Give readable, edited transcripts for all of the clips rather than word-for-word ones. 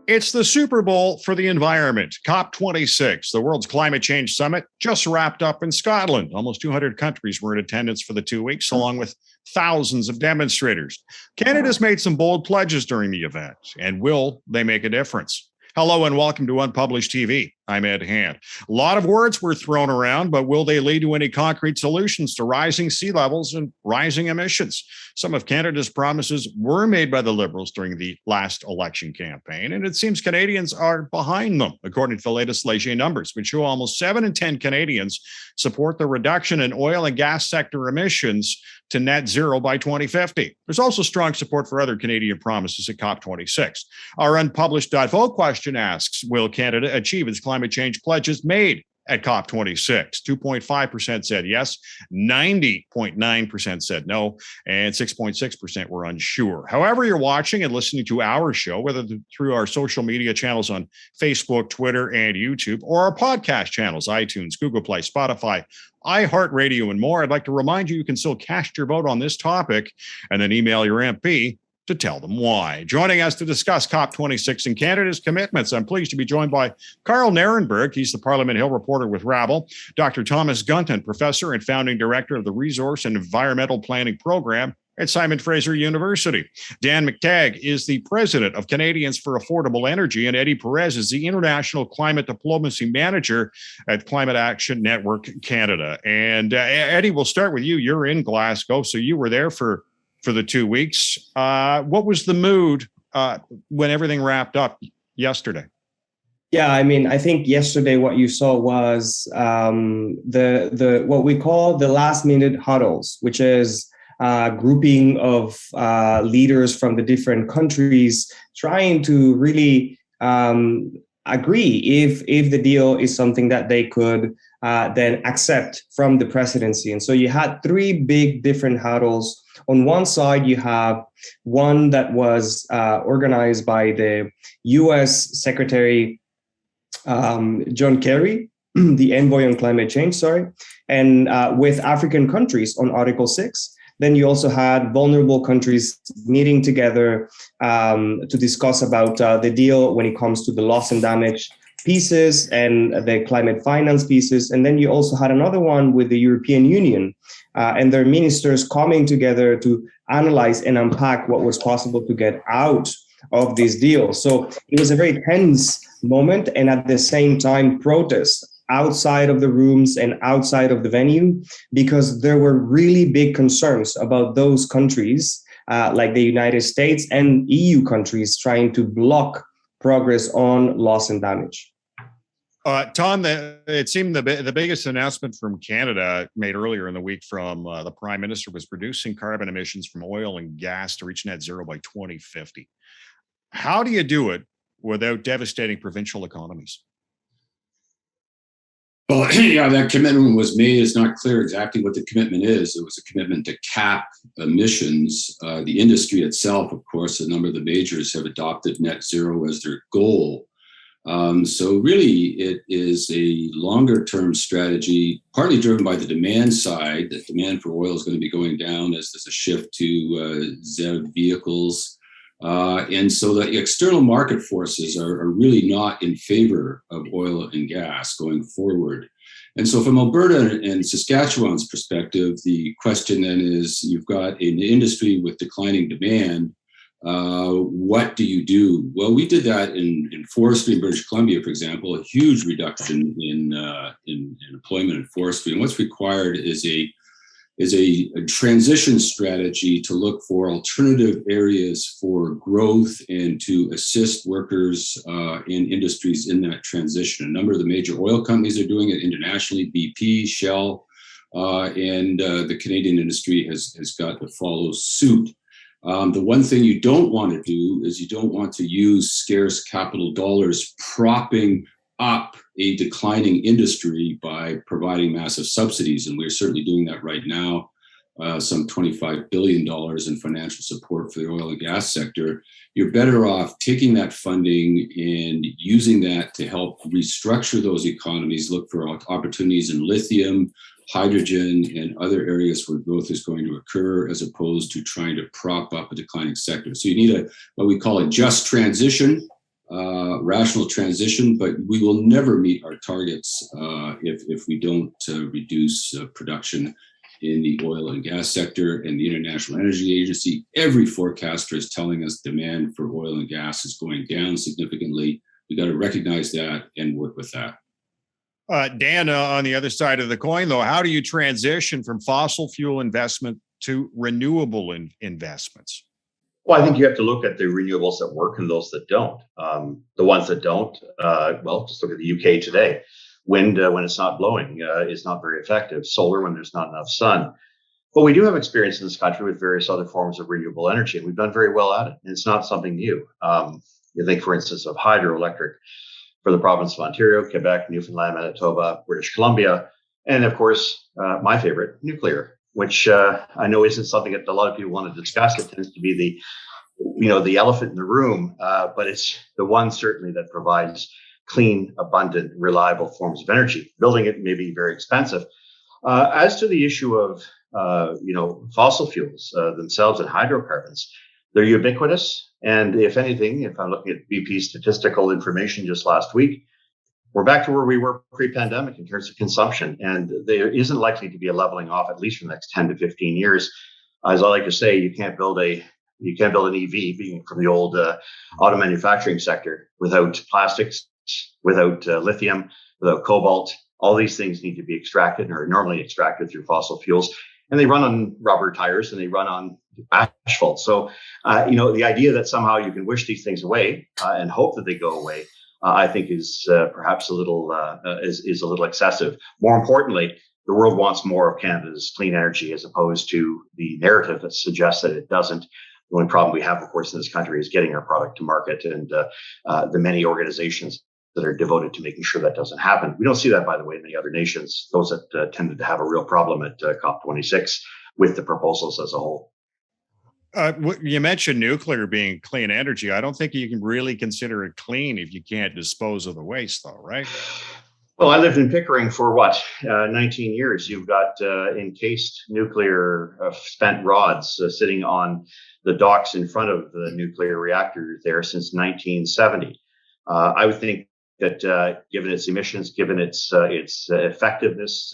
It's the Super Bowl for the environment. COP26, the world's climate change summit, just wrapped up in Scotland. Almost 200 countries were in attendance for the 2 weeks, along with thousands of demonstrators. Canada's made some bold pledges during the event, and will they make a difference? Hello and welcome to Unpublished TV. I'm Ed Hand. A lot of words were thrown around, but will they lead to any concrete solutions to rising sea levels and rising emissions? Some of Canada's promises were made by the Liberals during the last election campaign, and it seems Canadians are behind them, according to the latest Leger numbers, which show almost 7 in 10 Canadians support the reduction in oil and gas sector emissions to net zero by 2050. There's also strong support for other Canadian promises at COP26. Our Unpublished.vote question asks, will Canada achieve its climate change pledges made at COP26? 2.5% said yes, 90.9% said no, and 6.6% were unsure. However you're watching and listening to our show, whether through our social media channels on Facebook, Twitter, and YouTube, or our podcast channels, iTunes, Google Play, Spotify, iHeartRadio, and more, I'd like to remind you can still cast your vote on this topic and then email your MP to tell them why. Joining us to discuss COP26 and Canada's commitments, I'm pleased to be joined by Carl Narenberg. He's the Parliament Hill reporter with Rabble. Dr. Thomas Gunton, professor and founding director of the Resource and Environmental Planning Program at Simon Fraser University. Dan McTagg is the president of Canadians for Affordable Energy, and Eddie Perez is the international climate diplomacy manager at Climate Action Network Canada. And Eddie, we'll start with you. You're in Glasgow, so you were there for the 2 weeks. What was the mood when everything wrapped up yesterday? Yeah, I mean, I think yesterday what you saw was the what we call the last minute huddles, which is grouping of leaders from the different countries trying to really agree if the deal is something that they could then accept from the presidency. And so you had three big different huddles. On one side, you have one that was organized by the U.S. Secretary John Kerry, the envoy on climate change, and with African countries on Article 6. Then you also had vulnerable countries meeting together to discuss about the deal when it comes to the loss and damage pieces and the climate finance pieces. And then you also had another one with the European Union and their ministers coming together to analyze and unpack what was possible to get out of this deal. So it was a very tense moment, and at the same time, protest outside of the rooms and outside of the venue, because there were really big concerns about those countries like the United States and EU countries trying to block progress on loss and damage. Tom, it seemed the biggest announcement from Canada made earlier in the week from the Prime Minister was reducing carbon emissions from oil and gas to reach net zero by 2050. How do you do it without devastating provincial economies? Well, yeah, that commitment was made. It's not clear exactly what the commitment is. It was a commitment to cap emissions. The industry itself, of course, a number of the majors have adopted net zero as their goal. So really, it is a longer-term strategy, partly driven by the demand side. The demand for oil is going to be going down as there's a shift to ZEV vehicles. And so the external market forces are really not in favor of oil and gas going forward. And so from Alberta and Saskatchewan's perspective, the question then is, you've got an industry with declining demand. What do you do? Well, we did that in forestry in British Columbia, for example, a huge reduction in employment in forestry. And what's required is a transition strategy to look for alternative areas for growth and to assist workers in industries in that transition. A number of the major oil companies are doing it internationally, BP, Shell, and the Canadian industry has got to follow suit. The one thing you don't want to do is you don't want to use scarce capital dollars propping up a declining industry by providing massive subsidies. And we're certainly doing that right now, some $25 billion in financial support for the oil and gas sector. You're better off taking that funding and using that to help restructure those economies, look for opportunities in lithium, hydrogen, and other areas where growth is going to occur, as opposed to trying to prop up a declining sector. So you need what we call a just transition rational transition, but we will never meet our targets if we don't reduce production in the oil and gas sector. And the International Energy Agency, every forecaster is telling us demand for oil and gas is going down significantly. We got to recognize that and work with that. Dan, on the other side of the coin, though, how do you transition from fossil fuel investment to renewable investments? Well, I think you have to look at the renewables that work and those that don't. The ones that don't, well, just look at the UK today. Wind, when it's not blowing, is not very effective. Solar, when there's not enough sun. But we do have experience in this country with various other forms of renewable energy, and we've done very well at it. And it's not something new. You think, for instance, of hydroelectric for the province of Ontario, Quebec, Newfoundland, Manitoba, British Columbia, and of course, my favorite, nuclear, which I know isn't something that a lot of people want to discuss. It tends to be the elephant in the room, but it's the one certainly that provides clean, abundant, reliable forms of energy. Building it may be very expensive. As to the issue of fossil fuels themselves and hydrocarbons, they're ubiquitous. And if anything, if I'm looking at BP's statistical information just last week, we're back to where we were pre-pandemic in terms of consumption. And there isn't likely to be a leveling off, at least for the next 10 to 15 years. As I like to say, you can't build an EV, being from the old auto manufacturing sector, without plastics, without lithium, without cobalt. All these things need to be extracted, or normally extracted through fossil fuels. And they run on rubber tires and they run on asphalt. So, the idea that somehow you can wish these things away and hope that they go away, I think is perhaps a little is a little excessive. More importantly, the world wants more of Canada's clean energy, as opposed to the narrative that suggests that it doesn't. The only problem we have, of course, in this country is getting our product to market, and the many organizations that are devoted to making sure that doesn't happen. We don't see that, by the way, in many other nations, those that tended to have a real problem at COP26 with the proposals as a whole. You mentioned nuclear being clean energy. I don't think you can really consider it clean if you can't dispose of the waste, though, right? Well, I lived in Pickering for 19 years. You've got encased nuclear spent rods sitting on the docks in front of the nuclear reactor there since 1970. I would think that given its emissions, given its effectiveness,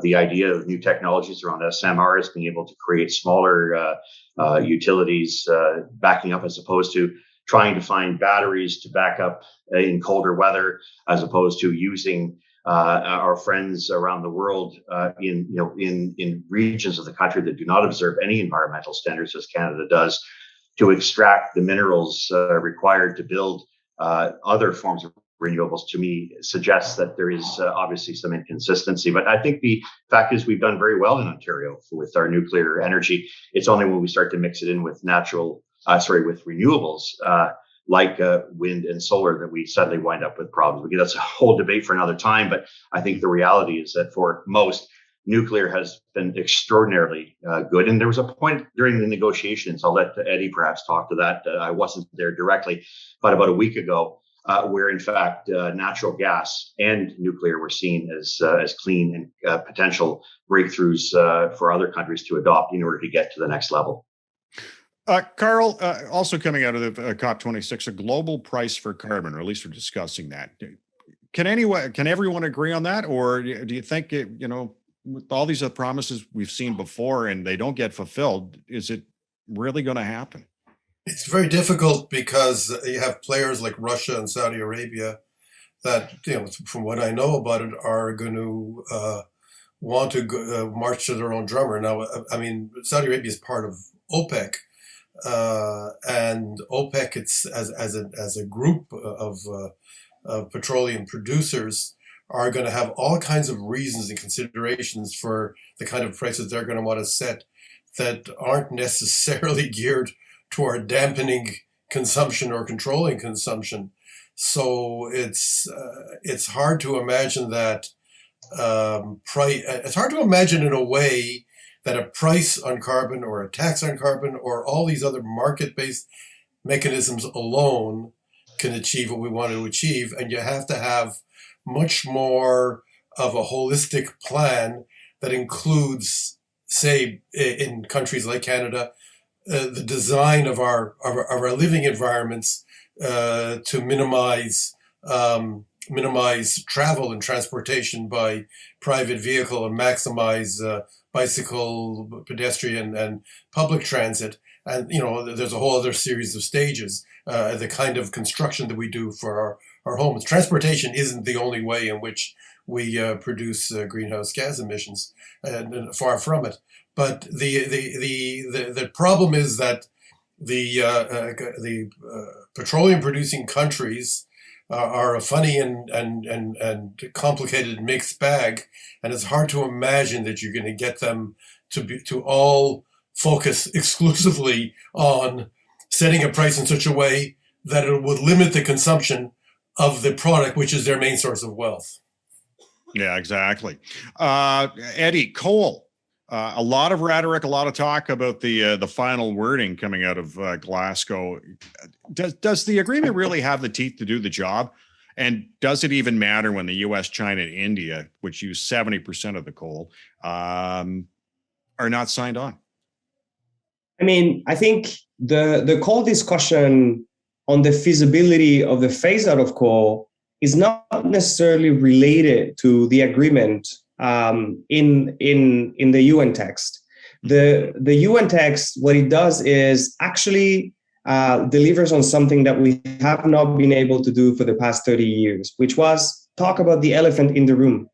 the idea of new technologies around SMRs, being able to create smaller utilities backing up, as opposed to trying to find batteries to back up in colder weather, as opposed to using our friends around the world in regions of the country that do not observe any environmental standards, as Canada does, to extract the minerals required to build other forms of renewables, to me suggests that there is obviously some inconsistency. But I think the fact is we've done very well in Ontario with our nuclear energy. It's only when we start to mix it in with with renewables like wind and solar that we suddenly wind up with problems. That's a whole debate for another time. But I think the reality is that for most, nuclear has been extraordinarily good. And there was a point during the negotiations, I'll let Eddie perhaps talk to that. I wasn't there directly, but about a week ago, where in fact natural gas and nuclear were seen as clean and potential breakthroughs for other countries to adopt in order to get to the next level. Carl, also coming out of the COP26, a global price for carbon, or at least we're discussing that. Can everyone agree on that, or do you think with all these promises we've seen before and they don't get fulfilled, is it really going to happen? It's very difficult because you have players like Russia and Saudi Arabia that, from what I know about it, are going to want to march to their own drummer. Now, I mean, Saudi Arabia is part of OPEC, and OPEC, it's as a group of petroleum producers, are going to have all kinds of reasons and considerations for the kind of prices they're going to want to set that aren't necessarily geared toward dampening consumption or controlling consumption. So it's hard to imagine that it's hard to imagine in a way that a price on carbon or a tax on carbon or all these other market-based mechanisms alone can achieve what we want to achieve. And you have to have much more of a holistic plan that includes, say, in countries like Canada, the design of our living environments to minimize travel and transportation by private vehicle and maximize bicycle, pedestrian, and public transit. And there's a whole other series of stages. The kind of construction that we do for our homes. Transportation isn't the only way in which we produce greenhouse gas emissions, and far from it. But the problem is that the petroleum producing countries are a funny and complicated mixed bag, and it's hard to imagine that you're going to get them to all focus exclusively on setting a price in such a way that it would limit the consumption of the product, which is their main source of wealth. Yeah, exactly. Eddie, coal. A lot of rhetoric, a lot of talk about the final wording coming out of Glasgow. Does the agreement really have the teeth to do the job? And does it even matter when the U.S., China, and India, which use 70% of the coal, are not signed on? I mean, I think the coal discussion on the feasibility of the phase out of coal is not necessarily related to the agreement in the UN text. The UN text, what it does is actually delivers on something that we have not been able to do for the past 30 years, which was talk about the elephant in the room.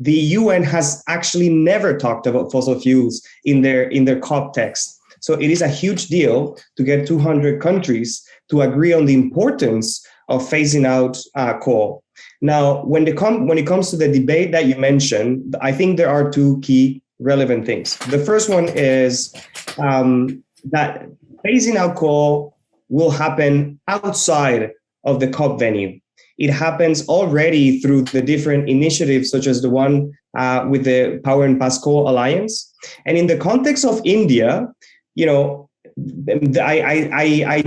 The UN has actually never talked about fossil fuels in their COP text. So it is a huge deal to get 200 countries to agree on the importance of phasing out coal. Now, when it comes to the debate that you mentioned, I think there are two key relevant things. The first one is that phasing out coal will happen outside of the COP venue. It happens already through the different initiatives, such as the one with the Power and Pasco Alliance. And in the context of India, I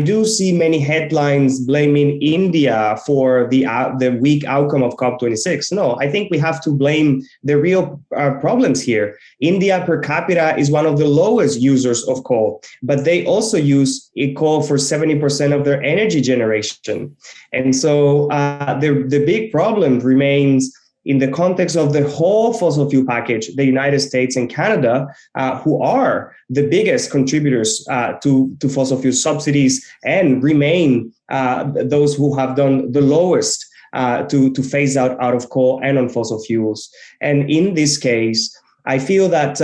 do see many headlines blaming India for the weak outcome of COP26. No, I think we have to blame the real problems here. India per capita is one of the lowest users of coal, but they also use coal for 70% of their energy generation. And so the big problem remains in the context of the whole fossil fuel package, the United States and Canada, who are the biggest contributors to fossil fuel subsidies and remain those who have done the lowest to phase out of coal and on fossil fuels. And in this case, I feel that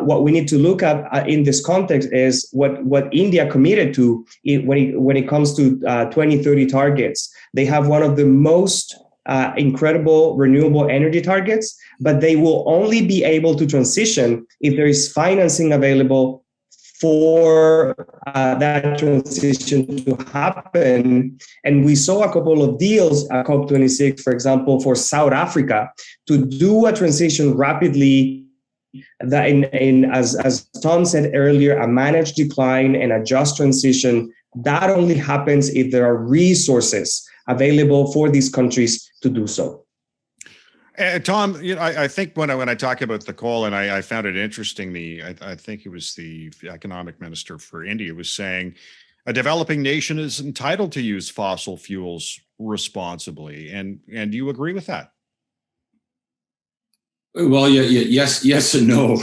what we need to look at in this context is what India committed to when it comes to 2030 targets. They have one of the most incredible renewable energy targets, but they will only be able to transition if there is financing available for that transition to happen. And we saw a couple of deals at COP26, for example, for South Africa to do a transition rapidly. That as Tom said earlier, a managed decline and a just transition, that only happens if there are resources available for these countries to do so. Tom, I think when I talk about the coal, and I found it interesting, I think it was the economic minister for India was saying a developing nation is entitled to use fossil fuels responsibly. And do you agree with that? Well, yes and no.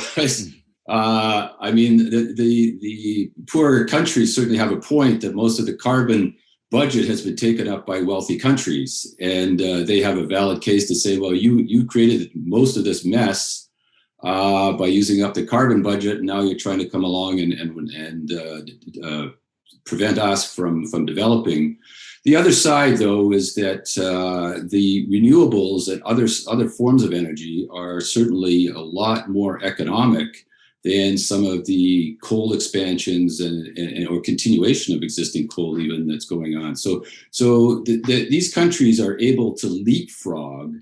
I mean, the poorer countries certainly have a point that most of the carbon budget has been taken up by wealthy countries, and they have a valid case to say, well, you created most of this mess by using up the carbon budget, and now you're trying to come along and prevent us from developing. The other side, though, is that the renewables and other forms of energy are certainly a lot more economic than some of the coal expansions and or continuation of existing coal even that's going on. So these countries are able to leapfrog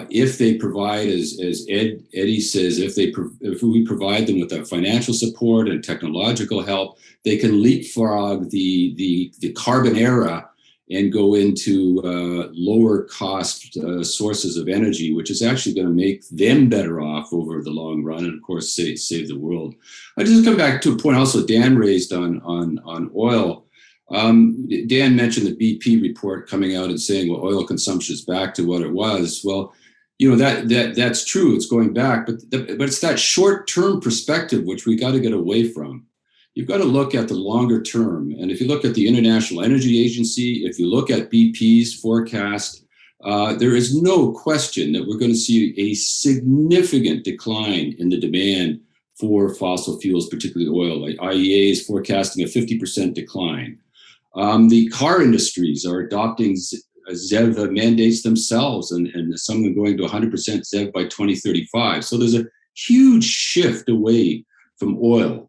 if they provide, as Eddie says, if we provide them with the financial support and technological help, they can leapfrog the carbon era and go into lower cost sources of energy, which is actually going to make them better off over the long run, and of course save the world. I just come back to a point also Dan raised on oil. Dan mentioned the BP report coming out and saying, well, oil consumption is back to what it was. Well, that's true. It's going back, but it's that short-term perspective which we got to get away from. You've got to look at the longer term. And if you look at the International Energy Agency, if you look at BP's forecast, there is no question that we're going to see a significant decline in the demand for fossil fuels, particularly oil. Like IEA is forecasting a 50% decline. The car industries are adopting ZEV mandates themselves, and some of them going to 100% ZEV by 2035. So there's a huge shift away from oil.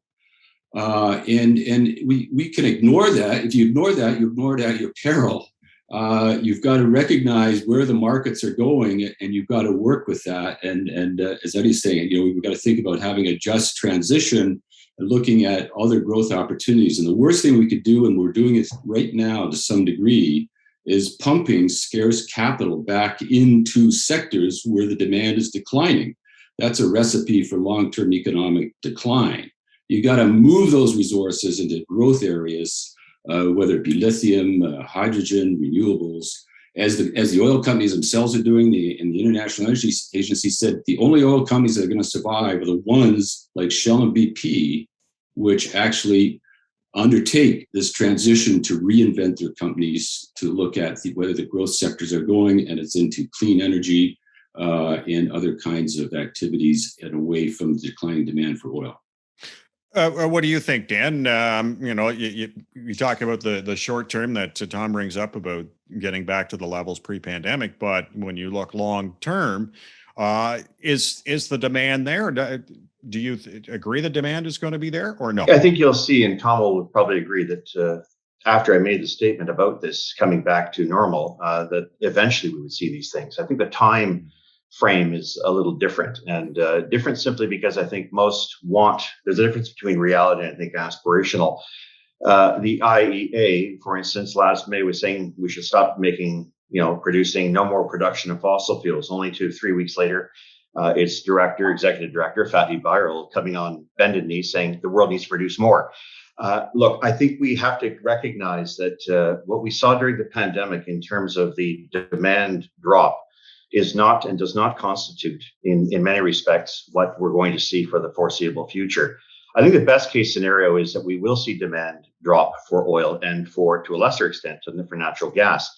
And we can ignore that. If you ignore that, you ignore it at your peril. You've got to recognize where the markets are going, and you've got to work with that. And as Eddie's saying, we've got to think about having a just transition and looking at other growth opportunities. And the worst thing we could do, and we're doing it right now to some degree, is pumping scarce capital back into sectors where the demand is declining. That's a recipe for long-term economic decline. You got to move those resources into growth areas, whether it be lithium, hydrogen, renewables, as the oil companies themselves are doing. And the International Energy Agency said the only oil companies that are going to survive are the ones like Shell and BP, which actually undertake this transition to reinvent their companies, to look at whether the growth sectors are going, and it's into clean energy and other kinds of activities and away from the declining demand for oil. What do you think, Dan? You talk about the short term that Tom brings up about getting back to the levels pre-pandemic, but when you look long term, is the demand there? Do you agree the demand is going to be there or no? I think you'll see, and Tom would probably agree that after I made the statement about this coming back to normal, that eventually we would see these things. I think the time frame is a little different, and different simply because I think there's a difference between reality and I think aspirational. The IEA, for instance, last May was saying we should stop producing no more production of fossil fuels. Only 2-3 weeks later, its executive director, Fatih Birol, coming on bended knee saying the world needs to produce more. Look, I think we have to recognize that what we saw during the pandemic in terms of the demand drop is not and does not constitute in many respects what we're going to see for the foreseeable future. I think the best case scenario is that we will see demand drop for oil and to a lesser extent for natural gas,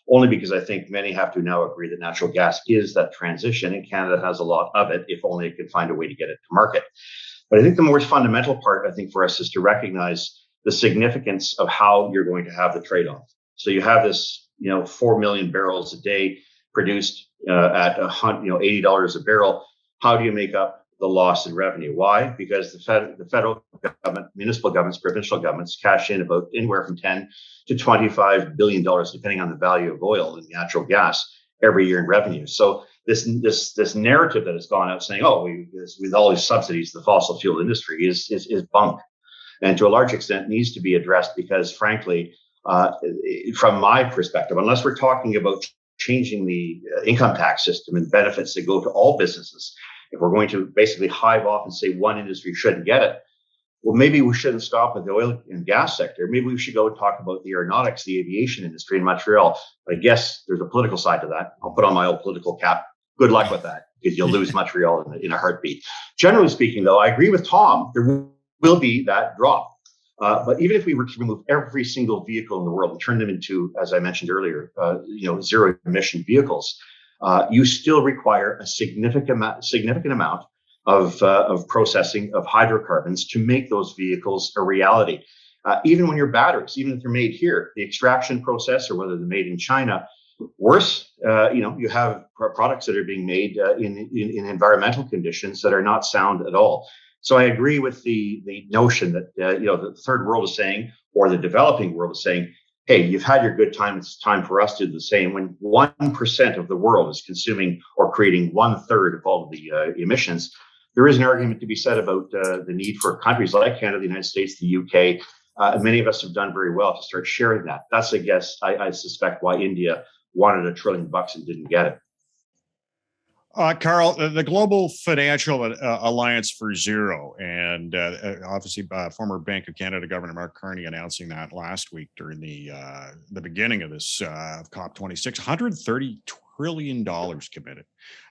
only because I think many have to now agree that natural gas is that transition, and Canada has a lot of it, if only it could find a way to get it to market. But I think the more fundamental part, I think, for us is to recognize the significance of how you're going to have the trade-off. So you have this, 4 million barrels a day produced at $80 a barrel. How do you make up the loss in revenue? Why? Because the federal government, municipal governments, provincial governments cash in about anywhere from $10 to $25 billion, depending on the value of oil and natural gas every year in revenue. So this narrative that has gone out saying, with all these subsidies, the fossil fuel industry is bunk, and to a large extent needs to be addressed because, frankly, from my perspective, unless we're talking about changing the income tax system and benefits that go to all businesses, if we're going to basically hive off and say one industry shouldn't get it, well, maybe we shouldn't stop at the oil and gas sector. Maybe we should go talk about the aeronautics, the aviation industry in Montreal. But I guess there's a political side to that. I'll put on my old political cap. Good luck with that, because you'll lose Montreal in a heartbeat. Generally speaking, though, I agree with Tom. There will be that drop. But even if we were to remove every single vehicle in the world and turn them into, as I mentioned earlier, zero emission vehicles, you still require a significant amount of processing of hydrocarbons to make those vehicles a reality. Even when your batteries, even if they're made here, the extraction process, or whether they're made in China, worse, you have products that are being made in environmental conditions that are not sound at all. So I agree with the notion that the third world is saying, or the developing world is saying, hey, you've had your good time. It's time for us to do the same. When 1% of the world is consuming or creating 1/3 of all of the emissions, there is an argument to be said about the need for countries like Canada, the United States, the UK. Many of us have done very well to start sharing that. That's, I guess, I suspect why India wanted $1 trillion and didn't get it. Carl, the Global Financial Alliance for Zero, and obviously former Bank of Canada Governor Mark Carney announcing that last week during the beginning of this COP26, $130 trillion committed.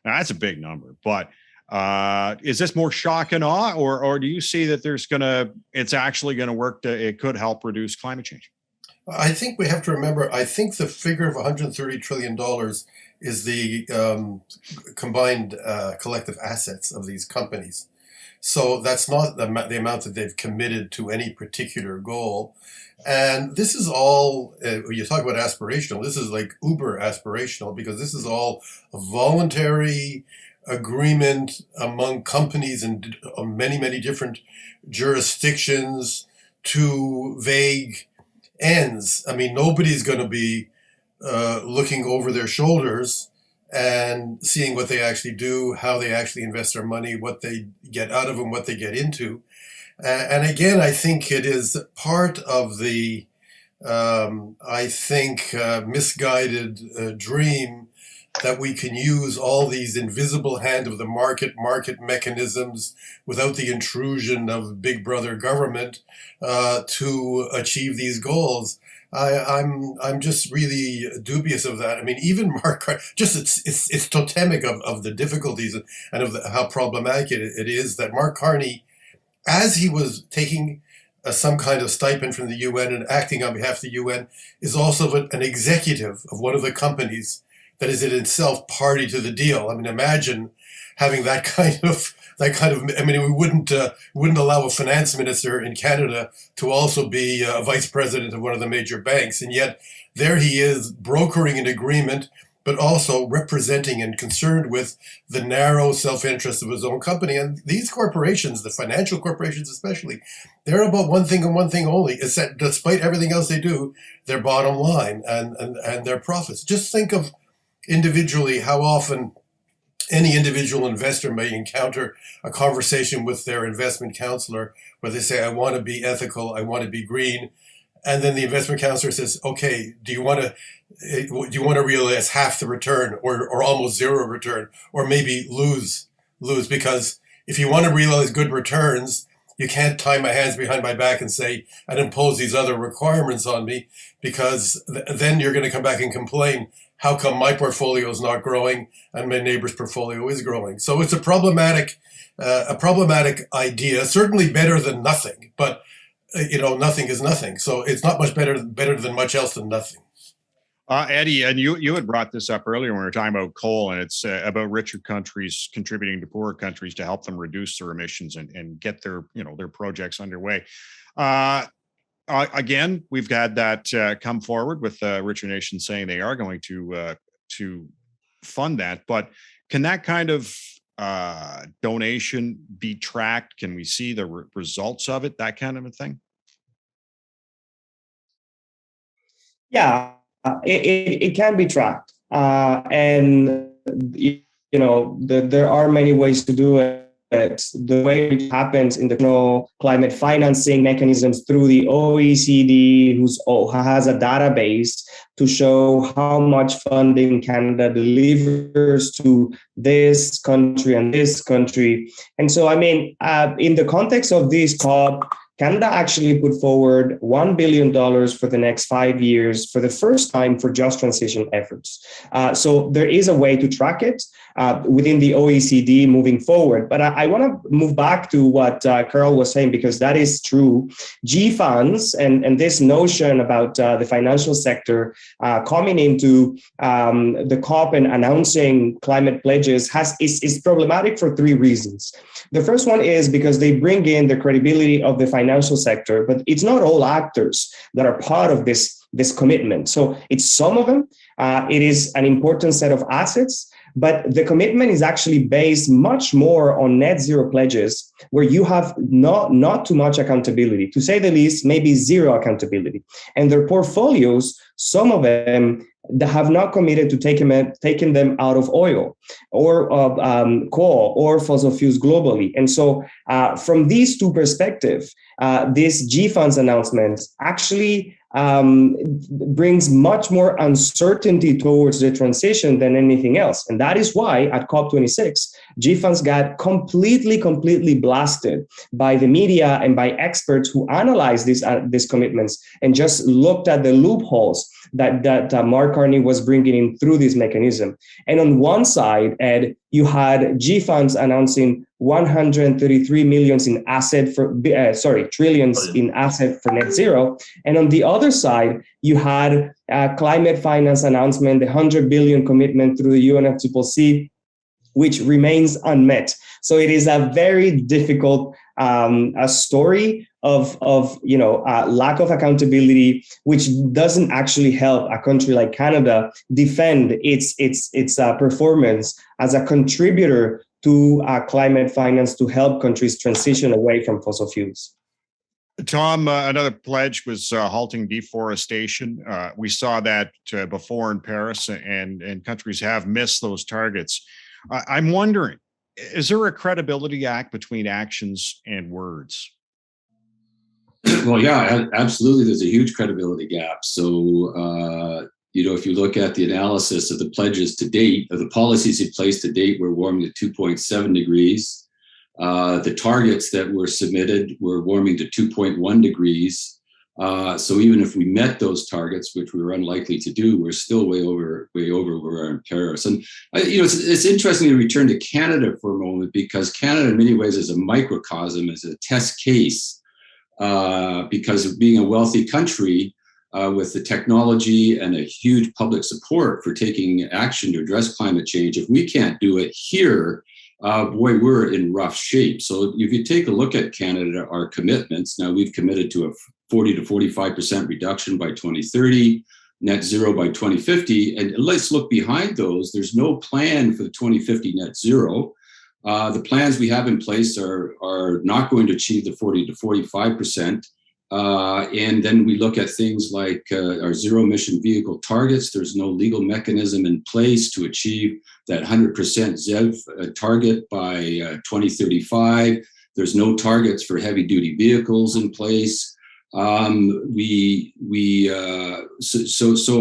Now, that's a big number, but is this more shock and awe, or do you see that it's actually going to work? It could help reduce climate change? I think we have to remember, I think the figure of $130 trillion is the combined collective assets of these companies. So that's not the amount that they've committed to any particular goal. And this is all, when you talk about aspirational, this is like uber aspirational, because this is all a voluntary agreement among companies in many, many different jurisdictions to vague ends. I mean, nobody's going to be looking over their shoulders and seeing what they actually do, how they actually invest their money, what they get out of them, what they get into. And again, I think it is part of the, misguided dream that we can use all these invisible hand of the market mechanisms without the intrusion of big brother government to achieve these goals. I'm just really dubious of that. I mean, even Mark, it's totemic of the difficulties and of how problematic it is that Mark Carney, as he was taking some kind of stipend from the UN and acting on behalf of the UN, is also an executive of one of the companies that is in itself party to the deal. I mean, imagine having that kind of. I mean, we wouldn't allow a finance minister in Canada to also be a vice president of one of the major banks, and yet there he is brokering an agreement, but also representing and concerned with the narrow self-interest of his own company. And these corporations, the financial corporations especially, they're about one thing and one thing only: is that despite everything else they do, their bottom line and their profits. Just think of individually how often any individual investor may encounter a conversation with their investment counselor where they say, I want to be ethical, I want to be green. And then the investment counselor says, okay, do you want to realize half the return or almost zero return, or maybe lose? Because if you want to realize good returns, you can't tie my hands behind my back and say, and impose these other requirements on me, because then you're going to come back and complain, how come my portfolio is not growing and my neighbor's portfolio is growing? So it's a problematic idea, certainly better than nothing, but nothing is nothing. So it's not much better than much else than nothing. Eddie, and you had brought this up earlier when we were talking about coal, and it's about richer countries contributing to poorer countries to help them reduce their emissions and get their projects underway. Again, we've had that come forward with richer nations saying they are going to fund that. But can that kind of donation be tracked? Can we see the results of it? That kind of a thing? Yeah, it can be tracked, and there are many ways to do it. The way it happens in the climate financing mechanisms through the OECD, who has a database to show how much funding Canada delivers to this country and this country. And so, I mean, in the context of this COP, Canada actually put forward $1 billion for the next 5 years for the first time for just transition efforts. So there is a way to track it within the OECD moving forward. But I want to move back to what Carl was saying, because that is true. G funds and this notion about the financial sector coming into the COP and announcing climate pledges is problematic for 3 reasons. The first one is because they bring in the credibility of the financial sector, but it's not all actors that are part of this commitment. So it's some of them. It is an important set of assets, but the commitment is actually based much more on net zero pledges, where you have not too much accountability, to say the least, maybe zero accountability. And their portfolios, some of them that have not committed to taking them out of oil or coal or fossil fuels globally. And so from these two perspectives, this G-Funds announcement actually brings much more uncertainty towards the transition than anything else. And that is why at COP26, G-Funds got completely blasted by the media and by experts who analyzed these commitments and just looked at the loopholes that Mark Carney was bringing in through this mechanism. And on one side, Ed, you had G-Funds announcing 133 millions in trillions in asset for net zero. And on the other side, you had climate finance announcement, the 100 billion commitment through the UNFCCC, which remains unmet. So it is a very difficult a story of lack of accountability, which doesn't actually help a country like Canada defend its performance as a contributor to climate finance to help countries transition away from fossil fuels. Tom, another pledge was halting deforestation. We saw that before in Paris, and countries have missed those targets. I'm wondering, is there a credibility gap between actions and words? Well, yeah, absolutely. There's a huge credibility gap. So, if you look at the analysis of the pledges to date, of the policies in place to date, we're warming to 2.7 degrees. The targets that were submitted were warming to 2.1 degrees. So even if we met those targets, which we were unlikely to do, we're still way over where we are in Paris. And it's interesting to return to Canada for a moment, because Canada, in many ways, is a microcosm, is a test case, because of being a wealthy country with the technology and a huge public support for taking action to address climate change. If we can't do it here, boy, we're in rough shape. So if you take a look at Canada, our commitments, now we've committed to a 40 to 45% reduction by 2030, net zero by 2050. And let's look behind those. There's no plan for the 2050 net zero. The plans we have in place are not going to achieve the 40 to 45%. And then we look at things like our zero emission vehicle targets. There's no legal mechanism in place to achieve that 100% ZEV target by 2035. There's no targets for heavy duty vehicles in place. So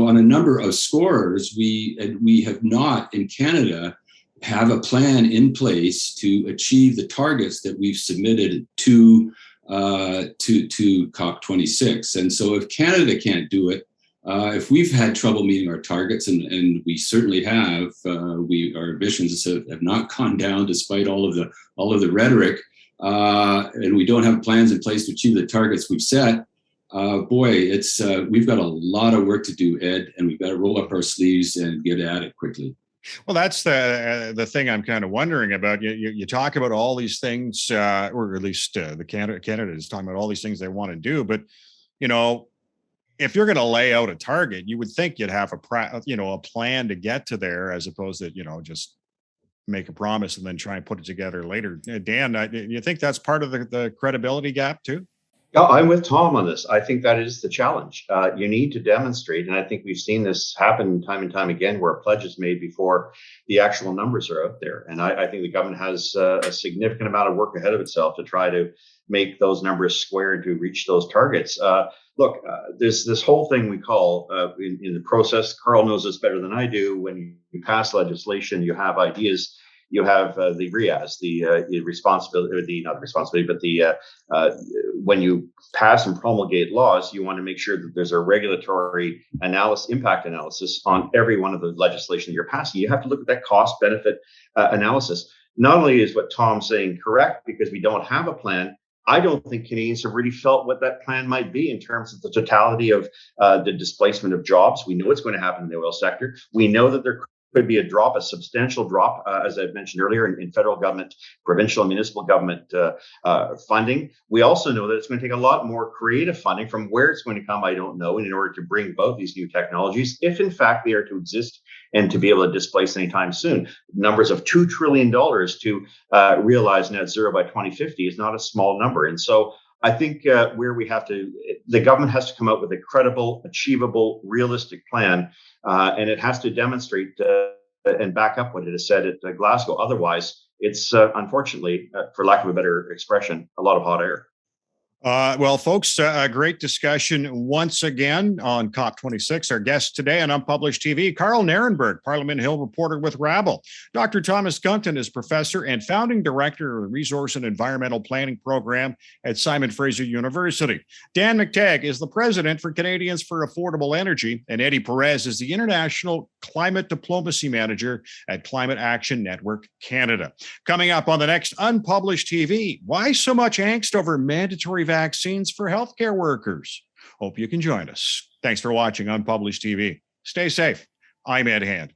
on a number of scores, we have not in Canada have a plan in place to achieve the targets that we've submitted to COP26. And so if Canada can't do it, if we've had trouble meeting our targets, and we certainly have, our ambitions have not gone down despite all of the rhetoric, and we don't have plans in place to achieve the targets we've set, we've got a lot of work to do, Ed, and we've got to roll up our sleeves and get at it quickly. Well, that's the thing I'm kind of wondering about. You talk about all these things, or at least the Canada is talking about all these things they want to do. But if you're going to lay out a target, you would think you'd have a plan to get to there, as opposed to just make a promise and then try and put it together later. Dan, you think that's part of the credibility gap too? Yeah, I'm with Tom on this. I think that is the challenge. You need to demonstrate, and I think we've seen this happen time and time again, where a pledge is made before the actual numbers are out there. And I think the government has a significant amount of work ahead of itself to try to make those numbers square to reach those targets. Look, there's this whole thing we call in the process. Carl knows this better than I do. When you pass legislation, you have ideas. You have the RIAS, the responsibility, not the responsibility, but the when you pass and promulgate laws, you want to make sure that there's a regulatory impact analysis on every one of the legislation you're passing. You have to look at that cost benefit analysis. Not only is what Tom's saying correct, because we don't have a plan, I don't think Canadians have really felt what that plan might be in terms of the totality of the displacement of jobs. We know it's going to happen in the oil sector. We know that there could be a substantial drop, as I've mentioned earlier, in federal government, provincial and municipal government funding. We also know that it's going to take a lot more creative funding. From where it's going to come, I don't know, in order to bring about these new technologies, if in fact they are to exist and to be able to displace anytime soon. Numbers of $2 trillion to realize net zero by 2050 is not a small number. And so I think where we have to, the government has to come out with a credible, achievable, realistic plan, and it has to demonstrate and back up what it has said at Glasgow. Otherwise, it's unfortunately, for lack of a better expression, a lot of hot air. Well, folks, a great discussion once again on COP26. Our guest today on Unpublished TV, Carl Nierenberg, Parliament Hill reporter with Rabble. Dr. Thomas Gunton is professor and founding director of the Resource and Environmental Planning Program at Simon Fraser University. Dan McTagg is the president for Canadians for Affordable Energy, and Eddie Perez is the international climate diplomacy manager at Climate Action Network Canada. Coming up on the next Unpublished TV, why so much angst over mandatory vaccines for healthcare workers? Hope you can join us. Thanks for watching Unpublished TV. Stay safe. I'm Ed Hand.